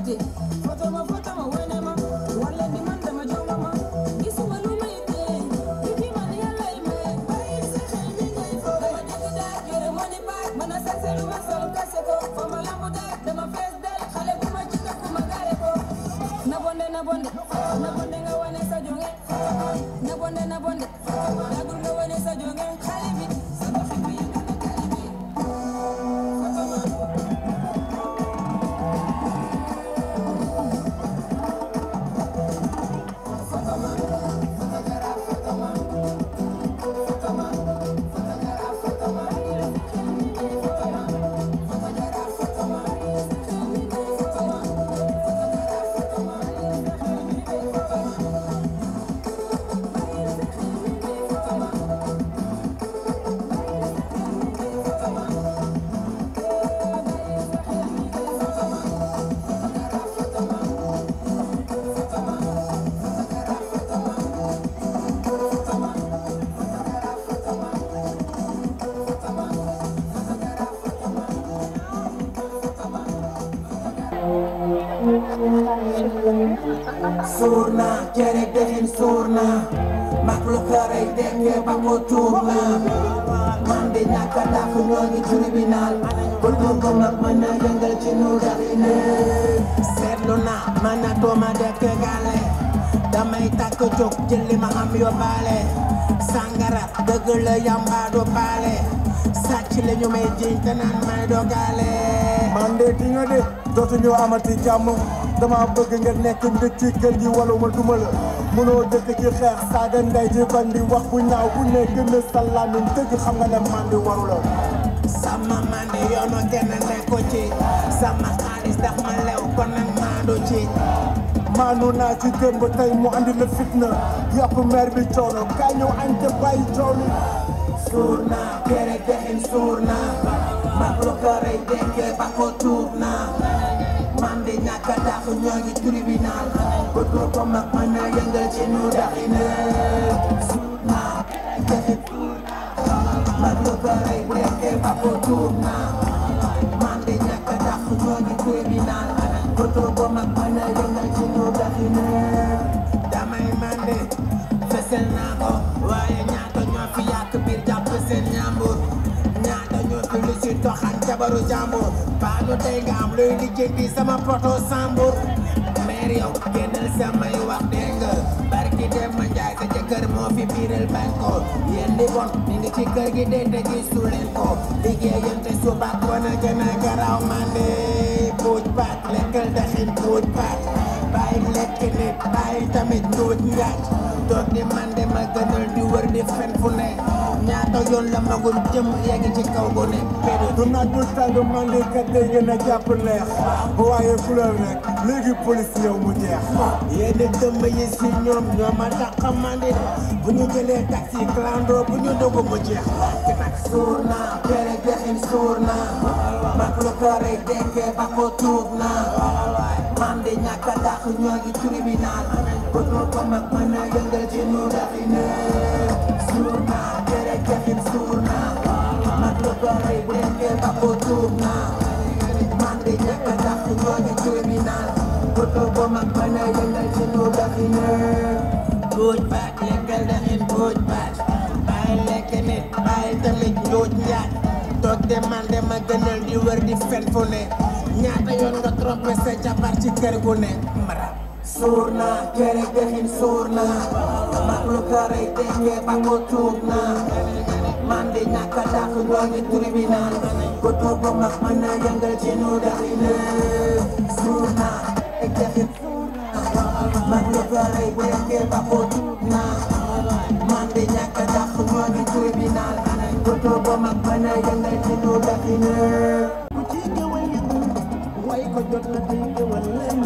party. Photo ma wene ma. Wale ni man dama jonga ma. Gisuma lu may tee. Kiki man yàlla yi may. Bàyyi sa xel mi ngay fo. Dama dégg daal yore money back. Mën a sax lu ma sol kase ko. Fa ma lambu daal dama fees del. Xale bu ma jikko ku ma gaare ko. Na bonde na bonde. Na bonde nga wane sa jonge. Na bonde na bonde. Nagul nga wane sa jonge. Xale bi. Sa doxi bu yëngal na kali bi. Surna, cere dexin surna. Maklu karay deke bako turna. Mande ñaka dak ñoo ngi tribunal. Bëgg ko mag mën a yëngal ci nu daxine. Seetlu na man a dooma dëkk gale. Damay takk jóg jëli ma am yóbbaale. Sangara dëgg la yamba do baale. Sàcc la ñu may jiñ te naan may dogale. Man de di nga de dootuñu amati jàmm. dama bëgg nga nekk mbir ci kër gi wala ma duma la mënoo dëkk ci xeex saaga ndey di bandi wax bu ñaaw bu ne gën a salaamin dëgg xam nga ne mandi waru la sama mandi yoonu kenn nekko ci sama xaalis ndax ma lew kon nag maandu ci maandu naa ci démb tey mu andi la fitna yàpp meer bi coono kaay ñëw añ te bàyyi coow li suur naa kere dexin suur naa mag lu ko rey dekkee ba ko tuub naa mandi ñàkk a dàq ñoo ngi tribunal bëgg ko mag mën a yëngal ci nu daxine suur naa dexin suur naa mag lu ko rey dekkee ba ko tuub naa mandi ñàkk a dàq ñoo ngi tribunal bëgg ko mag mën a yëngal ci nu daxine damay mandi fesel naa ko waaye ñaata ñoo fi yàq biir jàpp seen ñaambur ñaata ñoo fi lu si toxan jabaru jàmbur baanu tey nga am luy lijjanti sama poto sambur meer yow génnal samay wax dégg nga barki dem ma njaay sa jëkkër moo fi biiral bañ ko yéen li bon mi ngi ci kër gi de te gisu leen ko liggéeyante suba ko na gën a garaaw mande puuj baat lekkal daxin puuj baat bàyyi lekk nit bàyyi tamit njuuj njaaj toog di mande ma gënal di wër di fen fu ne ñaata yoon la magul jëm yegg ci kaw gu ne du naaj bu tàng mandi kat day gën a jàpp neex waaye fulal rek léegi police yow mu jeex yéen dëmb yi si ñoom ñoo ma dàq mandi bu ñu jëlee taxi clando bu ñu dugg mu jeex suur naa kere dexin suur naa mag lu ko rey dekkee ba ko tuub naa mandi ñàkk a dàq ñoo ngi tribunal bëgg ko mag mën a yëngal ci nu daxine suur naa kere dexin suur naa mag lu ko rey dekkee ba ko tuub naa mandi ñàkk a dàq ñoo ngi tribunal bëgg ko mag mën a yëngal ci nu daxine puuj baat lekkal daxin puuj baat bàyyi lekk nit bàyyi tamit njuuj njaaj toog de man de ma gënal di wër di fen fu ne ñaata yoon nga trompé sa jabar ci kër gu ne mara suur naa kere dexin suur naa mag lu ko rey dekkee ba ko tuub naa man de ñàkk a dàq ñoo ngi tribunal ko tuub ko mag mën a yëngal ci nu daxine suur naa dexin suur naa mag lu ko rey dekkee ba ko tuub naa man de ñàkk a dàq ñoo ngi tribunal ko tuub ko mag mën a yëngal ci nu daxine ku ci géwël yëngu way ko jot na tey géwël leen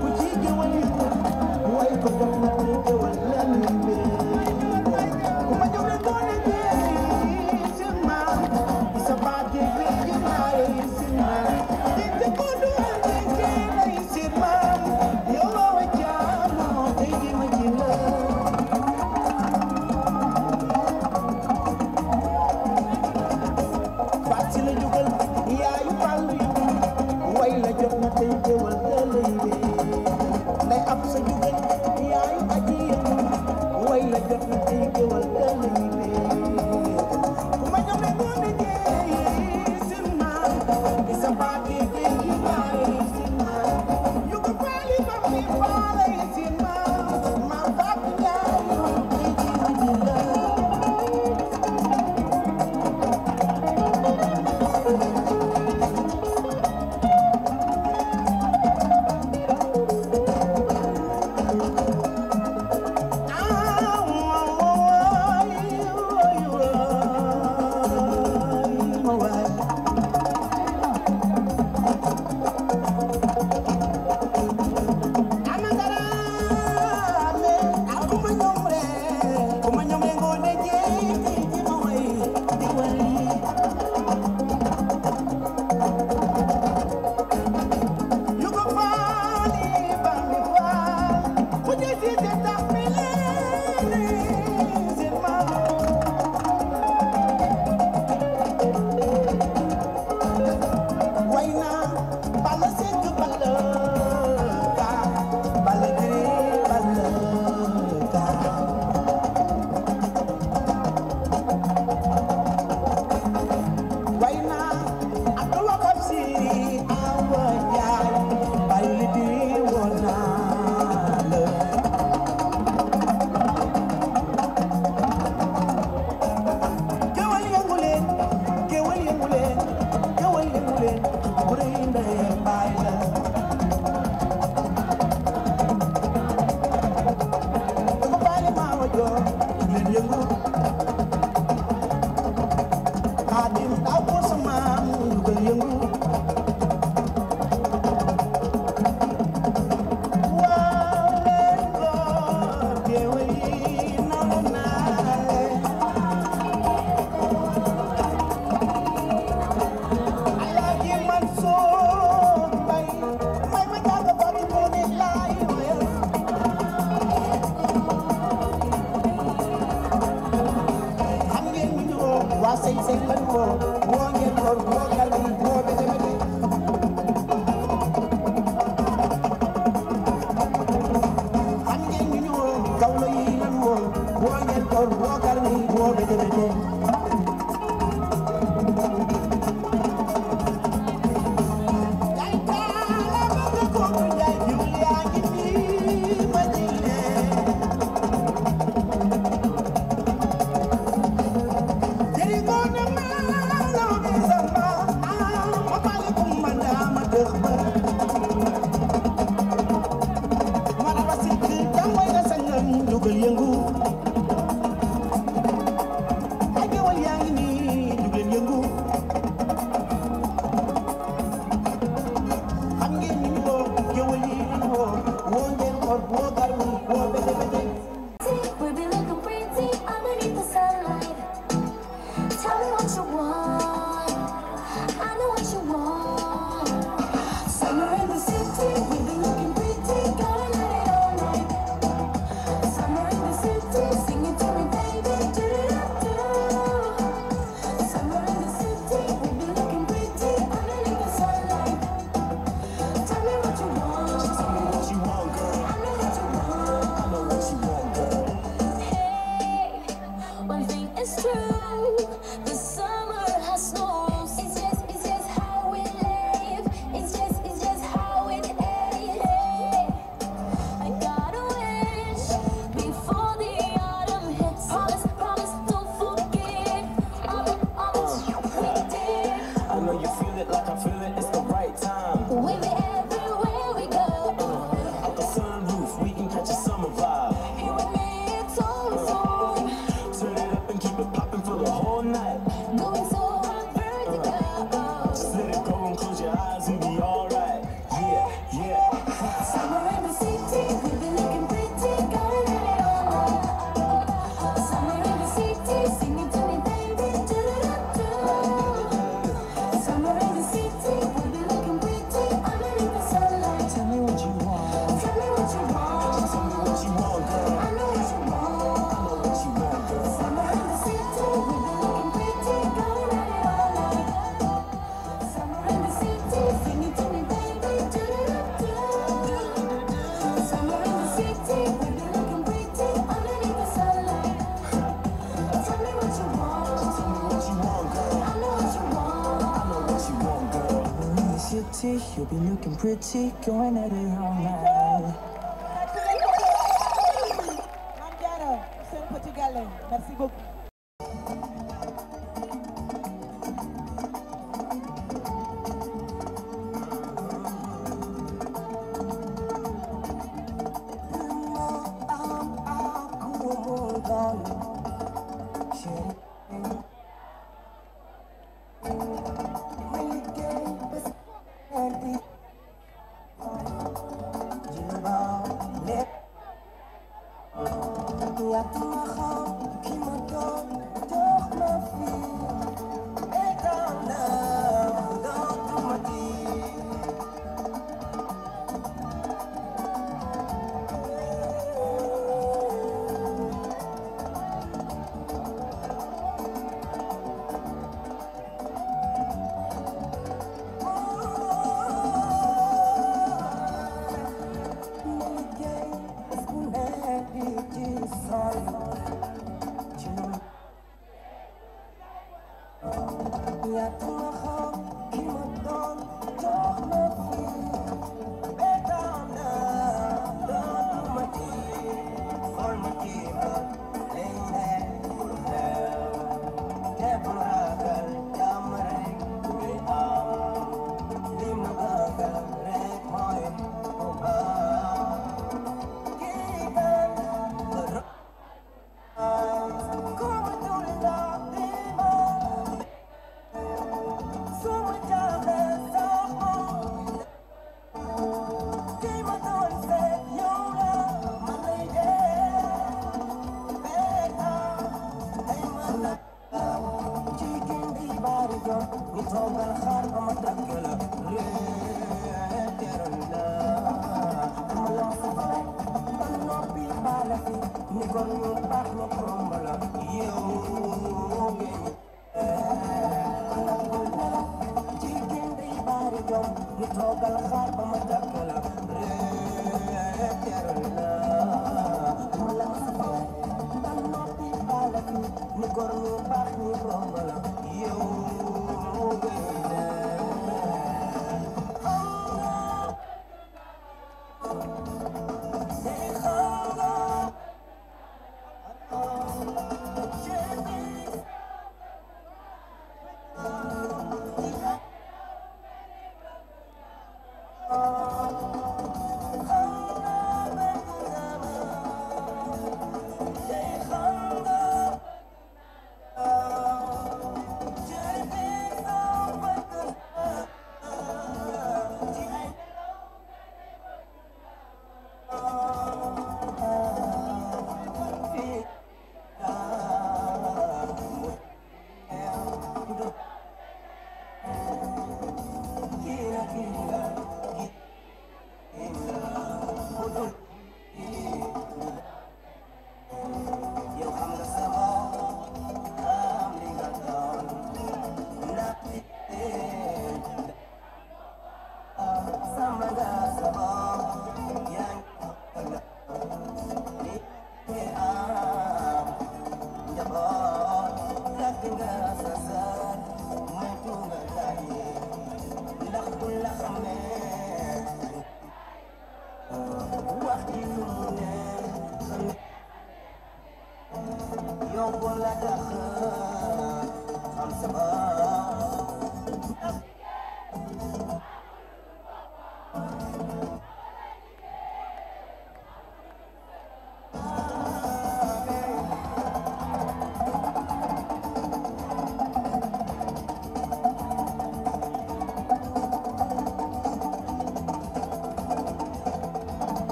ku ci géwël yëngu way ko jot na tey géwël leen ku ma jóg ne doone jeexi seen maam sa baat yi léegi naay seen maam di ko doon jeexi lay seen maam yow la wa jaamoo tey di ma ci la baat si la jógal yaayu fàllu yu way la jot na tey géwal dalay wee nday ab sa jugal yaay aji yëngu way la jot na tey géwal dalay wee ku ma ñëw ne ngoone jeey sin maan di sa baati jeey yi baay sin maan yu ko faali ba mi faale sin maan ma baat yaay di ji di la Say pretty, you'll be looking pretty, going at it all night. Mame Diarra, seen Petit Gallé, merci beaucoup.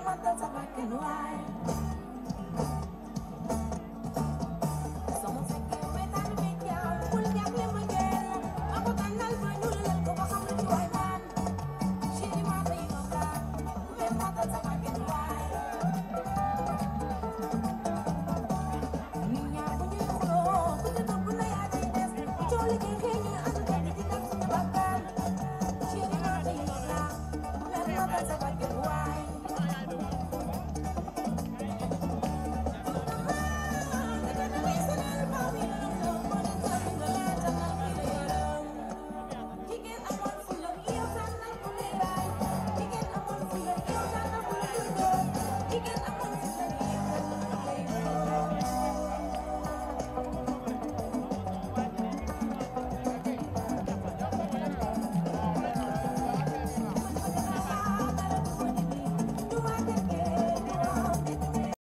matal sa bakkan waay